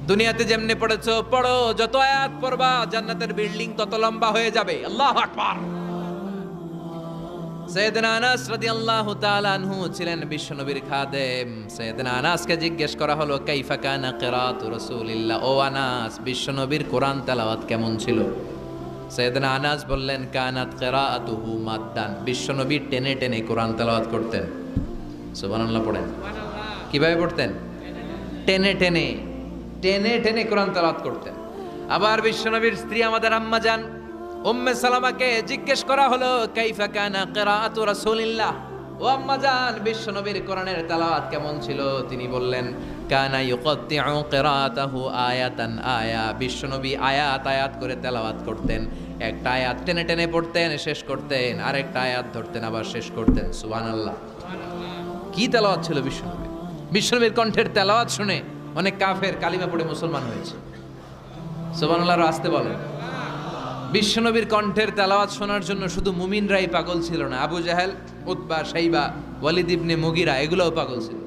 দুনিয়াতে যেমনে পড়েছো পড়ো, যত আয়াত পড়বা জান্নাতের বিল্ডিং তত লম্বা হয়ে যাবে। আল্লাহু আকবার। সাইয়েদনা আনাস রাদিয়াল্লাহু তাআলা আনহু ছিলেন বিশ্বনবীর খাদেম। সাইয়েদনা আনাসকে জিজ্ঞেস করা হলো কাইফা কানা কিরাআতু রাসূলিল্লাহ, ও আনাস বিশ্বনবীর কোরআন তেলাওয়াত কেমন ছিল? সাইয়েদনা আনাস বললেন কানাত কিরাআতুহু মাদ্দান, বিশ্বনবী টেনে টেনে কোরআন তেলাওয়াত করতেন। সুবহানাল্লাহ পড়েন। কিভাবে পড়তেন? টেনে টেনে টেনে টেনে কোরআন তেলাওয়াত করতেন। আবার বিশ্বনবীর স্ত্রী আমাদের আম্মা জান উম্মে সালামাকে জিজ্ঞেস করা হলো কাইফা কানা কিরাআতু রাসূলিল্লাহ, ও আম্মা জান বিশ্বনবীর কোরআনের তেলাওয়াত কেমন ছিল? তিনি বললেন কানা ইউকাত্তিউ কিরাআতাহু আয়াতান আয়া, বিশ্বনবী আয়াত আয়াত করে তেলাওয়াত করতেন। একটা আয়াত টেনে টেনে পড়তেন, শেষ করতেন, আরেকটা আয়াত ধরতেন, আবার শেষ করতেন। সুবহানাল্লাহ। কি তেলাওয়াত ছিল বিশ্বনবীর! বিশ্বনবীর কণ্ঠের তেলাওয়াত শুনে অনেক কাফের কালিমা পড়ে মুসলমান হয়েছে। সুবহানাল্লাহ আসতে বলেন। বিশ্বনবীর কণ্ঠের তেলাওয়াত শোনার জন্য শুধু মুমিনরাই পাগল ছিল না, আবু জাহেল, উতবা, শাইবা, ওয়ালিদ ইবনে মুগিরা এগুলোও পাগল ছিল।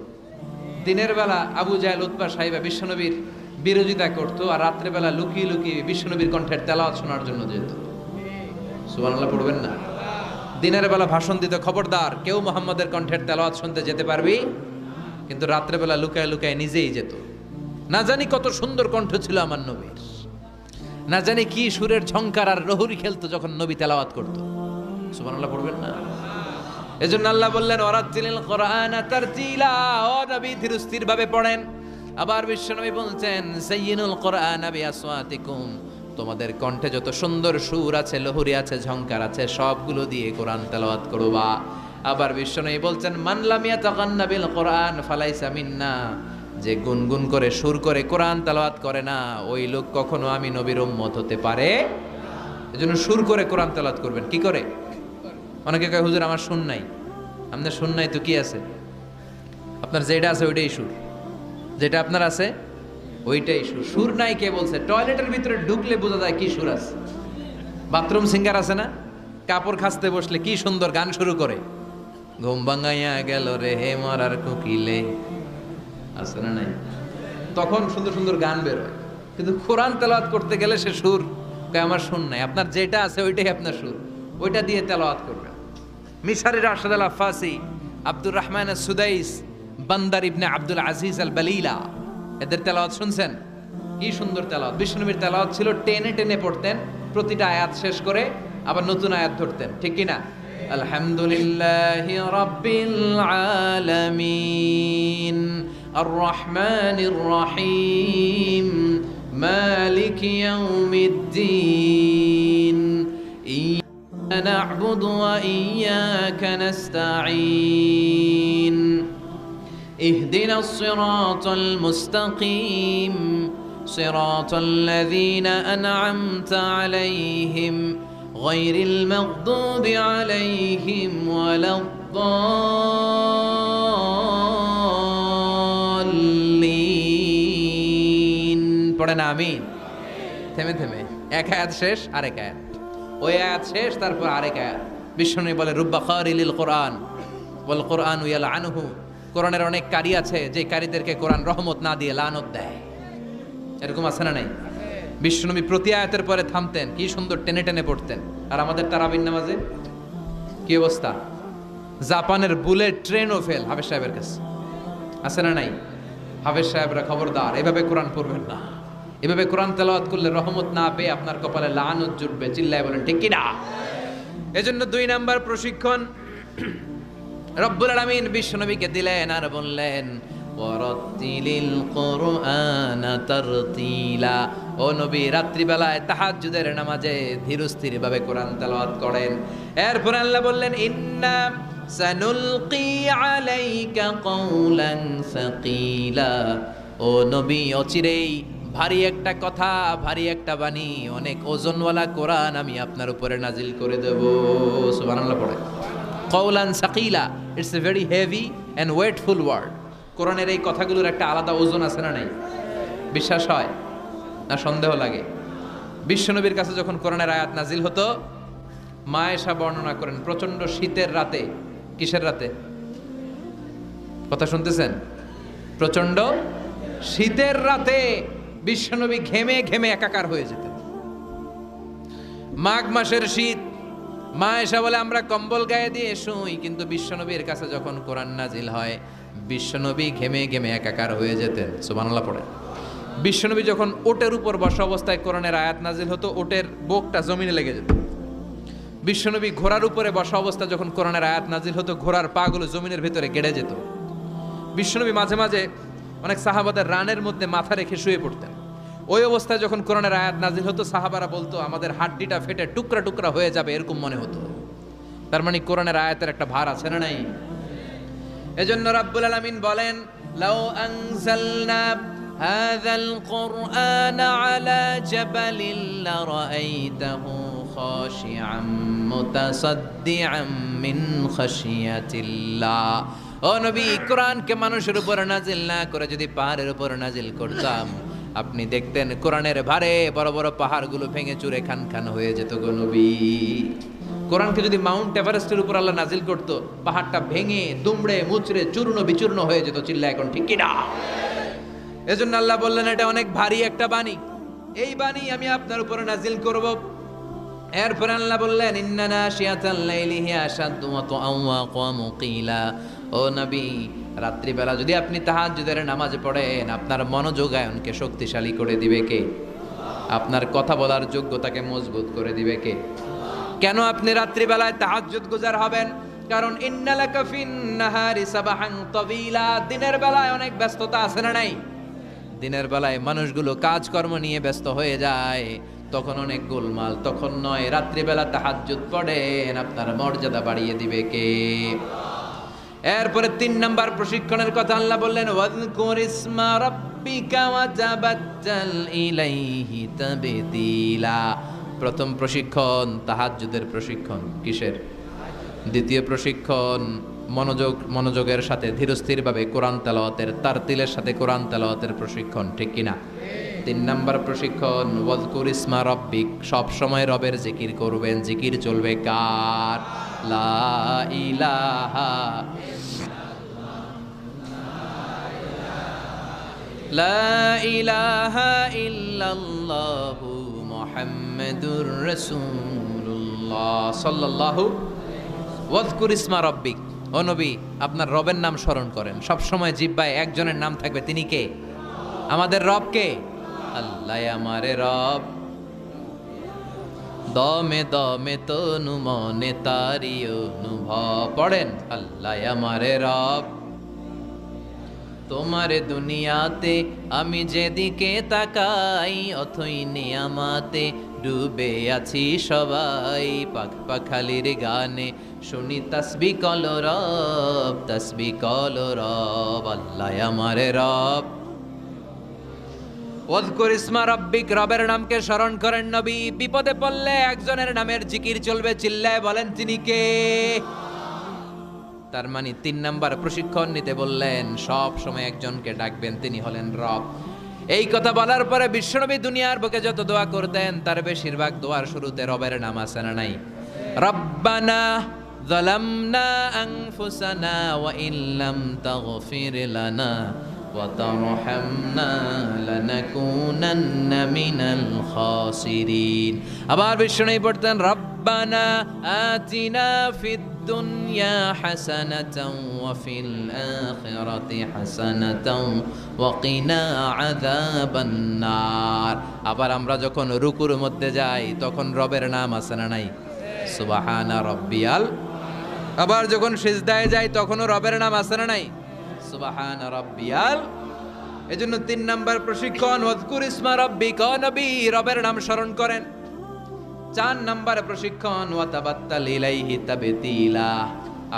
দিনের বেলা আবু জাহেল, উতবা, শাইবা বিশ্বনবীর বিরোধিতা করত, আর রাত্রে বেলা লুকিয়ে লুকিয়ে বিশ্বনবীর কণ্ঠের তেলাওয়াত শোনার জন্য যেত। সুবহানাল্লাহ পড়বেন না? দিনের বেলা ভাষণ দিত খবরদার কেউ মুহাম্মাদের কণ্ঠের তেলাওয়াত শুনতে যেতে পারবি, কিন্তু রাত্রে বেলা লুকায় লুকায় নিজেই যেত। না জানি কত সুন্দর কণ্ঠ ছিল আমার নবীর, না জানি কি সুরের ঝংকার আর রহুরি খেলতো যখন নবী তেলাওয়াত করত। সুবহানাল্লাহ পড়বেন না? এজন্য আল্লাহ বললেন ওয়ারাত্তিলিল কুরআনা তারতিলা, ও নবী ধীর স্থির ভাবে পড়েন। আবার বিশ্বনবী বলছেন যায়িনুল কুরআনা বিআসওয়াতিকুম, তোমাদের কণ্ঠে যত সুন্দর সুর আছে, লহুরি আছে, ঝংকার আছে, সবগুলো দিয়ে কোরআন তেলাওয়াত করবা। আবার বিশ্বনবী বলছেন মান লাম ইয়াতাগান্না বিল কুরআন ফালাইসা মিন্না, যে গুনগুন করে সুর করে কোরআন তেলাওয়াত করে না ওই লোক কখনো আমি নবীর উম্মত হতে পারে। এজন্য সুর করে কোরআন তেলাওয়াত করবেন। কি করে? অনেকে কয় হুজুর আমার সুর নাই। আপনার সুর নাই তো কি আছে? আপনার যেটা আছে ওইটাই সুর, যেটা আপনার আছে ওইটাই সুর। সুর নাই কে বলছে? টয়লেটের ভিতরে ঢুকলে বোঝা যায় কি সুর আছে। বাথরুম সিঙ্গার আছে না, কাপড় খাসতে বসলে কি সুন্দর গান শুরু করে, ঘুম ভাঙাইয়া গেল রে হে মরার কোকিলে, আছে না নাই? তখন সুন্দর সুন্দর গান বেরোয়। কিন্তু কোরআন তেলাওয়াত করতে গেলে সে সুর কয় আমার সুর নাই। আপনার যেটা আছে ওইটাই আপনার সুর, ওইটা দিয়ে তেলাওয়াত করবেন। মিশরি রাশেদ আল আফাসি, আব্দুর রহমান সুদাইস, বান্দার ইবনে আব্দুল আজিজ আল বালিলা, এদের তেলাওয়াত শুনছেন? কি সুন্দর তেলাওয়াত। বিশ্বনবীর তেলাওয়াত ছিল টেনে টেনে পড়তেন, প্রতিটা আয়াত শেষ করে আবার নতুন আয়াত ধরতেন, ঠিক কি না? আলহামদুলিল্লাহি রাব্বিল আলামিন আর রহমানির রহিম মালিকি ইয়াউমিদ্দিন ইয়্যাকা না'বুদু ওয়া ইয়্যাকা নাস্তাঈন ইহদিনাস সিরাতাল মুস্তাকিম সিরাতাল লাযীনা আন'আমতা আলাইহিম গায়রিল মাগদুবি আলাইহিম ওয়ালাদ-দাল্লিন। পড়েন আমিন। থেমে থেমে এক আয়াত শেষ আরেক আয়াত, ওই আয়াত শেষ তারপর আরেক আয়াত। বিশ্বনবী বলে রুব্বা কারিলিল কোরআন ওয়াল কোরআনু ইয়ালআনুহু, কোরআনের অনেক কারি আছে যে কারিদেরকে কোরআন রহমত না দিয়ে লানত দেয়। এরকম আছে না নাই? বিশ্বনবী প্রতি আয়াতের পরে থামতেন, কি সুন্দর টেনে টেনে পড়তেন। আর আমাদের তারাবির নামাজে কি অবস্থা? জাপানের বুলেট ট্রেনও ফেল হাফেজ সাহেবের কাছে, আছে না নাই? হাফেজ সাহেবরা খবরদার, এভাবে কোরআন পড়বেন না। এভাবে কোরআন তেলাওয়াত করলে রহমত না পেয়ে আপনার কপালে লানত জুটবে। চিল্লায় বলেন ঠিক কি না? এজন্য 2 নাম্বার প্রশিক্ষণ রব্বুল আলামিন বিশ্বনবীকে দিলেন আর বললেন ওয়ারাতিলিল কুরআনা তারতিলা। ও নবী, রাত্রিবেলায় তাহাজ্জুদের নামাজে ধীরস্থির ভাবে কোরআন তেলাওয়াত করেন। এরপর আল্লাহ বললেন ইন্না সানুলকি আলাইকা কওলান সাকিলা। ও নবী, অচিরেই ভারী একটা কথা, ভারী একটা বাণী, অনেক ওজনওয়ালা কোরআন আমি আপনার উপরে নাজিল করে দেব। সুবহানাল্লাহ পড়ে। কওলান সাকিলা, it's a very heavy and weightful word. কোরআনের এই কথাগুলোর একটা আলাদা ওজন আছে না নাই? বিশ্বাস হয় না সন্দেহ লাগে? বিশ্বনবীর কাছে যখন কোরআনের আয়াত নাজিল হতো, মা আয়েশা বর্ণনা করেন প্রচন্ড শীতের রাতে, কিসের রাতে? কথা শুনতেছেন? প্রচন্ড শীতের রাতে বিশ্বনবী ঘেমে ঘেমে একাকার হয়ে যেতেন। মাঘ মাসের শীত, মা আয়েশা বলে আমরা কম্বল গায়ে দিয়ে শুই, কিন্তু বিশ্বনবীর কাছে যখন কোরআন নাজিল হয় বিশ্বনবী ঘেমে ঘেমে একাকার হয়ে যেতেন। সুবহানাল্লাহ পড়ে। বিশ্বনবী যখন ওটের উপর বসা অবস্থায় কোরআনের আয়াত নাজিল হতো, ওটের বুকটা জমিনে লেগে যেত। বিশ্বনবী ঘোড়ার উপরে বসা অবস্থায় যখন কোরআনের আয়াত নাজিল হতো, ঘোড়ার পাগুলো জমিনের ভিতরে গেড়ে যেত। বিশ্বনবী মাঝে মাঝে অনেক সাহাবাদের রানের মধ্যে মাথা রেখে শুয়ে পড়তেন। ওই অবস্থায় যখন কোরআনের আয়াত নাজিল হতো, সাহাবারা বলতো আমাদের হাড্ডিটা ফেটে টুকরা টুকরা হয়ে যাবে, এরকম মনে হতো। তার মানে কোরআনের আয়াতের একটা ভার আছে না নাই? এজন্য রাব্বুল আলামিন বলেন লাউ আনজালনা হাযাল কুরআনা আলা জাবালিন লারাআইতাহু খাশিআম মুতাসাদ্দিআম মিন খাশিয়াতিল্লাহ। ও নবী, কোরআনকে মানুষের উপর নাজিল না করে যদি পাহাড়ের উপর নাজিল করতাম, আপনি দেখতেন কোরআনের ভারে বড় বড় পাহাড়গুলো ভেঙে চুরে খান খান হয়ে যেত গো নবী। কোরআনকে যদি মাউন্ট এভারেস্টের উপর আল্লাহ নাজিল করত, পাহাড়টা ভেঙে দুমড়ে মুচড়ে চূর্ণ বিচূর্ণ হয়ে যেত। চিল্লা এখন ঠিক কি না? এজন্য আল্লাহ বললেন এটা অনেক ভারী একটা বাণী, এই বাণী আমি আপনার উপরে নাজিল করব। এরপর আল্লাহ বললেন ইন্না নাশিয়াতাল লাইলি হিয়া আশাদ্দু ওয়াতআন ওয়া মুকিলা। ও নবী, রাত্রিবেলা যদি আপনি তাহাজ্জুদের নামাজ পড়েন, আপনার মনোযোগায়নকে শক্তিশালী করে দিবে কে? আপনার কথা বলার যোগ্যতাকে মজবুত করে দিবে কে? কেন আপনি রাত্রিবেলায় তাহাজ্জুদ গুজার হবেন? কারণ ইন্নালাকা ফিন নাহারি সাবাহান তাওয়িলা। দিনের বেলায় অনেক ব্যস্ততা আছে না নাই? দিনের বেলায় মানুষগুলো কাজকর্ম নিয়ে ব্যস্ত হয়ে যায়, তখন অনেক গোলমাল। তখন নয়, রাত্রিবেলা তাহাজ্জুদ পড়েন, আপনার মর্যাদা বাড়িয়ে দিবে কে? এরপরে 3 নাম্বার প্রশিক্ষণের কথা আল্লাহ বললেন ওয়াযকুর ইসমা রাব্বিকা ওয়া তাবাত্তাল ইলাইহি তাবতিলা। প্রথম প্রশিক্ষণ তাহাজ্জুদের প্রশিক্ষণ। কিসের? দ্বিতীয় প্রশিক্ষণ মনোযোগের সাথে ধীরস্থিরভাবে কোরআন তেলাওয়াতের, তারতিলের সাথে কোরআন তেলাওয়াতের প্রশিক্ষণ, ঠিক কিনা? 3 নাম্বার প্রশিক্ষণ ওয়াযকুর ইসমা রাব্বিক, সব সময় রবের জিকির করবেন। জিকির চলবে কার? লা ইলাহা লা ইলাহা ইল্লাল্লাহু মুহাম্মাদুর রাসূলুল্লাহ সাল্লাল্লাহু। ওয়াযকুর ইসমা রাব্বিক, ও নবী আপনার রবের নাম স্মরণ করেন। সব সময় জিহ্বায় একজনের নাম থাকবে, তিনি কে? আমাদের রব কে? আল্লাহ আমারে রব, দমে দমে তনু মনে তারি অনুভব। পড়েন, আল্লাহ আমারে রব, তোমারে দুনিয়াতে আমি যেদিকে তাকাই, অথই নিয়ামাতে ডুবে আছি সবাই। পাখ পাখালির গানে শুনি তসবি কল রব, তসবি কল রব, আল্লাহ আমারে রব। ওয়াজকুর ইসমা রাব্বিক, রবের নামকে স্মরণ করেন নবী। বিপদে পড়লে একজনের নামের জিকির চলবে, চিল্লায় বলেন তিনি কে? তার মানে 3 নাম্বার প্রশিক্ষণ নিতে বললেন, সব সময় একজনকে ডাকবেন, তিনি হলেন রব। এই কথা বলার পরে বিশ্বনবী দুনিয়ার বুকে যত দোয়া করতেন তার বেশিরভাগ দোয়ার শুরুতে রবের নাম আছে না নাই? রব্বানা যালামনা আনফুসানা ওয়া ইল্লাম তাগফির লানা ওয়া তারহামনা লানাকুনান্না মিনাল খাসিরিন। আবার বিশ্বনবী পড়তেন, রব্বানা আতিনা ফিদ দুনিয়া হাসানাতাও ওয়া ফিল আখিরাতি হাসানাতাও ওয়া কিনা আযাবান নার। আবার আমরা যখন রুকুর মধ্যে যাই তখন রবের নাম আছে না নাই? সুবহানা রাব্বিয়াল। আবার যখন সিজদায় যাই তখনও রবের নাম আছে না নাই? সুবহানা রাব্বিয়াল। এজন্য 3 নাম্বার প্রশিক্ষণ, ওয়াজকুর ইসমা রাব্বিকা, নবী রবের নাম স্মরণ করেন। 4 নাম্বার প্রশিক্ষণ, ওয়াতাবাত্তাল ইলাইহি তাবতিলা,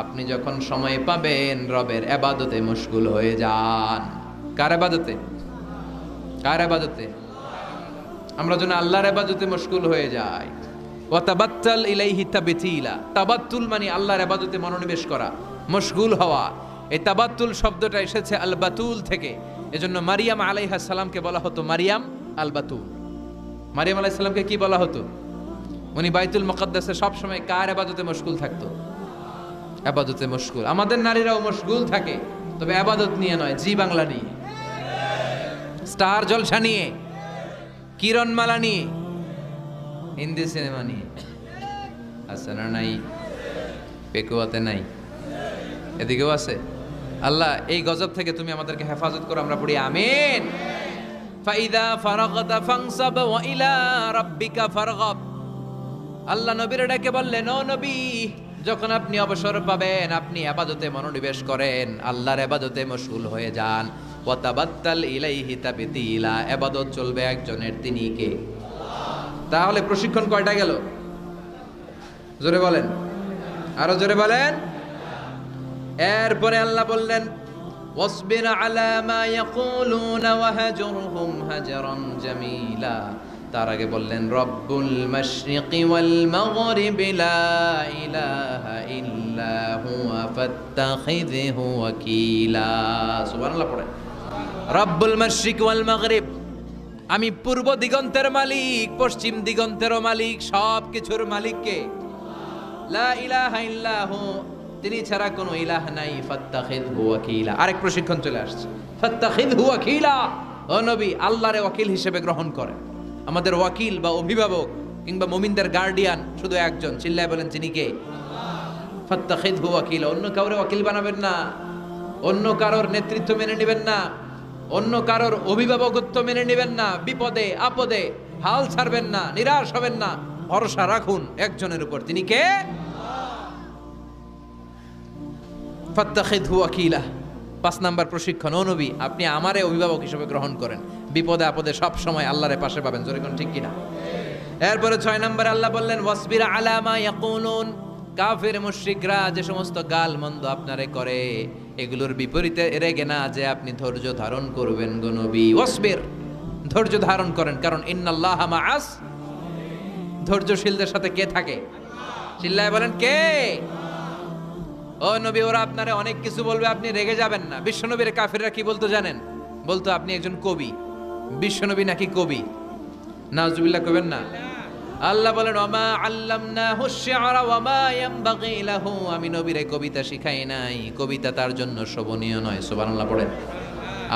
আপনি যখন সময় পাবেন রবের ইবাদতে মশগুল হয়ে যান। কার ইবাদতে? কার ইবাদতে? আমরা যেন আল্লাহর ইবাদতে মশগুল হয়ে যাই। ওয়াতাবাত্তাল ইলাইহি তাবতিলা, তাবাত্তুল মানে আল্লাহর ইবাদতে মনোনিবেশ করা, মশগুল হওয়া। এই তাবাত্তুল শব্দটা এসেছে আল বাতুল থেকে। এজন্য মারিয়াম আলাইহিস সালামকে বলা হতো মারিয়াম আল বাতুল। মারিয়াম আলাইহিস সালামকে কি বলা হতো? উনি বাইতুল মুকাদ্দাসে সব সময় কার ইবাদতে মশগুল থাকতো? ইবাদতে মশগুল। আমাদের নারীরাও মশগুল থাকে, তবে ইবাদত নিয়ে নয়, জি বাংলা নিয়ে, স্টার জলসা নিয়ে, কিরণমালা নিয়ে, হিন্দি সিনেমা নিয়ে। আছে না নাই? পেকুয়াতে নাই, এদিকেও আছে। আল্লাহ এই গজব থেকে তুমি আমাদেরকে হেফাজত করো, আমরা পড়ি আমিন। ফাইদা ফারাগতা ফানসাব ওয়া ইলা রাব্বিকা ফারগাব। আল্লাহ নবীর ডাকে বললেন, ও নবী, যখন আপনি অবসর পাবেন আপনি ইবাদতে মনোনিবেশ করেন, আল্লাহর ইবাদতে মশগুল হয়ে যান। ওয়া তাবাত্তাল ইলাইহি তাবতিলা, ইবাদত চলবে একজনের, তিনি কে? তাহলে প্রশিক্ষণ কয়টা গেল? জোরে বলেন, আরো জোরে বলেন। এরপরে আল্লাহ বললেন, ওয়াসবির আলা মা ইয়াকুলুনা ওয়াহজুরহুম হাজরান জামিলা। তার আগে বললেন, রব্বুল মাশরিকি ওয়াল মাগরিবি লা ইলাহা ইল্লা হুয়া ফাত্তাখিযহু ওয়াকিলা। সুবহানাল্লাহ পড়ে। রব্বুল মাশরিক ওয়াল মাগরিব, আমি পূর্ব দিগন্তের মালিক, পশ্চিম দিগন্তেরও মালিক, সব কিছুর মালিক কে? লা ইলাহা ইল্লাহু, তিনি ছাড়া কোনো ইলাহ নাই। ফাত্তাখিযহু ওয়াকিলা। আরেক প্রশিক্ষণ চলে আসছে, ফাত্তাখিযহু ওয়াকিলা। ও নবী, আল্লাহরে ওয়াকিল হিসেবে গ্রহণ করেন। আমাদের ওয়াকিল বা অভিভাবক কিংবা মুমিনদের গার্ডিয়ান শুধু একজন, চিল্লায় বলেন তিনি কে? ফাত্তাখিযহু ওয়াকিলা। অন্য কাউরে ওয়াকিল বানাবেন না, অন্য কারোর নেতৃত্ব মেনে নেবেন না, অন্য কারোর অভিভাবকত্ব মেনে নেবেন না। বিপদে আপদে হাল ছাড়বেন না, নিরাশ হবেন না, ভরসা রাখুন একজনের উপর, তিনি কে? ফাত্তাখিযহু ওয়াকিলা। 5 নাম্বার প্রশিক্ষণ, ও নবী আপনি আমারে অভিভাবক হিসেবে গ্রহণ করেন, বিপদে আপদে সব সময় আল্লাহর পাশে পাবেন। জোরে কোন ঠিক কিনা? এরপরে 6 নম্বরে আল্লাহ বললেন, ওয়াসবির আলা মা ইয়াকুলুন। কাফের মুশরিকরা যে সমস্ত গাল মন্দ আপনারে করে, এগুলোর বিপরীতে রেগে না যে আপনি ধৈর্য ধারণ করবেন গো নবী। ওয়াসবির, ধৈর্য ধারণ করেন, কারণ ইন্নাল্লাহা মাআস, ধৈর্যশীলদের সাথে কে থাকে? চিল্লায় বলেন কে? ও নবী, ওরা আপনারে অনেক কিছু বলবে, আপনি রেগে যাবেন না। বিশ্বনবীর কাফেররা কি বলতো জানেন? বলতো আপনি একজন কবি। বিশ্বনবী নাকি কবি? নাউজুবিল্লাহ কইবেন না। আল্লাহ বলেন, ওমা আল্লামনাহু শি'রা ওয়া মা ইয়ানবাগি লাহু, আমি নবীরে কবিতা শিখাই নাই, কবিতা তার জন্য শোভনীয় নয়। সুবহানাল্লাহ পড়েন।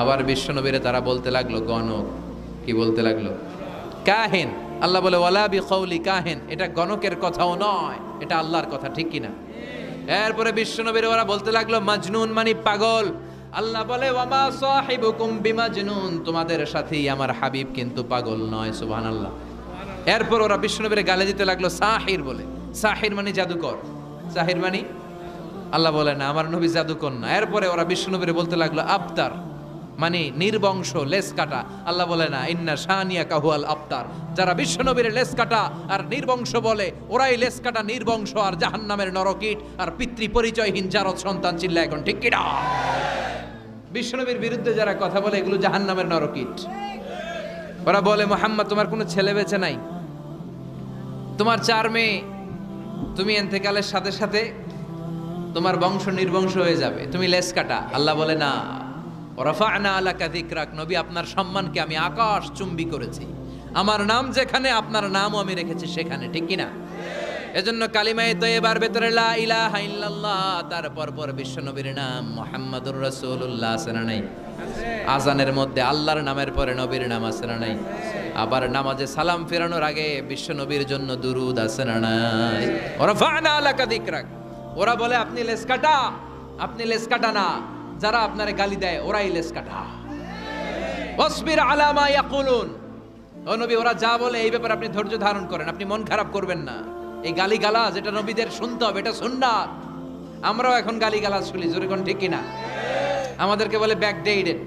আবার বিশ্বনবীরে তারা বলতে লাগলো গণক। কি বলতে লাগলো? কাহিন। আল্লাহ বলে, ওয়ালা বিকাউলি কাহিন, এটা গণকের কথাও নয়, এটা আল্লাহর কথা, ঠিক কিনা? এরপরে বিশ্বনবীর ওরা বলতে লাগলো মাজনুন, মানে পাগল। আল্লাহ বলে ওয়ামা সাহিবুকুম বিমাজনুন, তোমাদের সাথেই আমার হাবিব কিন্তু পাগল নয়। সুবহানাল্লাহ। এরপর ওরা বিশ্বনবীর গালে দিতে লাগলো সাহির বলে। সাহির মানে জাদুকর, সাহির মানে আল্লাহ বলে না আমার নবী জাদুকর না। এরপরে ওরা বিশ্বনবীর বলতে লাগলো আবতার মানে নির্বংশ, লেস কাটা। আল্লাহ বলে না ইন্না শানিয়াকা হুয়াল আবতার, যারা বিশ্বনবীর লেস কাটা আর নির্বংশ বলে ওরাই লেস কাটা, নির্বংশ আর জাহান্নামের নরকীট আর পিতৃ পরিচয়হীন জারদ সন্তান। চিল্লা এখন ঠিক কিনা? বিশ্বনবীর বিরুদ্ধে যারা কথা বলে এগুলো জাহান্নামের নরকীট। ওরা বলে মুহাম্মদ তোমার কোনো ছেলে বেঁচে নাই, তোমার 4 মেয়ে, তুমি এন্তেকালের সাথে সাথে তোমার বংশ নির্বংশ হয়ে যাবে, তুমি লেস কাটা। আল্লাহ বলে না রাফা'না আলাকা যিকরাক, নবী আপনার সম্মানকে আমি আকাশ চুম্বি করেছি, আমার নাম যেখানে আপনার নামও আমি রেখেছি সেখানে। ঠিক কিনা? এজন্য কালিমায়ে তয়্যিবার ভেতরে লা ইলাহা ইল্লাল্লাহ, তারপর পর বিশ্বনবীর নাম মুহাম্মাদুর রাসূলুল্লাহ আছে না নাই? আজানের মধ্যে আল্লাহর নামের পরে নবীর নাম আছে না নাই? আবার নামাজে সালাম ফেরানোর আগে বিশ্বনবীর জন্য দুরূদ আছে না নাই? রাফা'না আলাকা যিকরাক। ওরা বলে আপনি লেস কাটা, আপনি লেস কাটা না, যারা আপনারে গালি দেয় ওরাই লেস কাটা। ওয়াসবির আলা মা ইয়াকুলুন, ও নবী ওরা যা বলে এই ব্যাপারে আপনি ধৈর্য ধারণ করেন, আপনি মন খারাপ করবেন না। এই গালিগালাজ এটা নবীদের শুনতে হবে, এটা সুন্নাত। আমরাও এখন গালিগালাজ শুনি, জোরে কোন ঠিক কিনা? আমাদেরকে বলে ব্যাকডেটেড,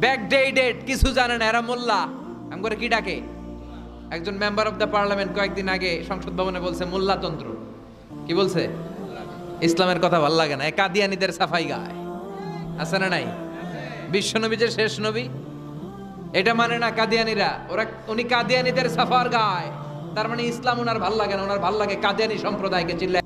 ব্যাকডেটেড, কিছু জানে না এরা মোল্লা। আমি করে কি ডাকে? একজন মেম্বার অফ দ্য পার্লামেন্ট কয়েকদিন আগে সংসদ ভবনে বলছে মোল্লাতন্ত্র। কি বলছে? ইসলামের কথা ভালো লাগে না, কাদিয়ানীদের সাফাই গায়। আছে না নাই? বিশ্বনবী যে শেষ নবী এটা মানে না কাদিয়ানীরা, উনি কাদিয়ানীদের সাফার গায়। তার মানে ইসলাম ওনার ভাল লাগে না, ওনার ভাল লাগে কাদিয়ানী সম্প্রদায়কে। চিল্লা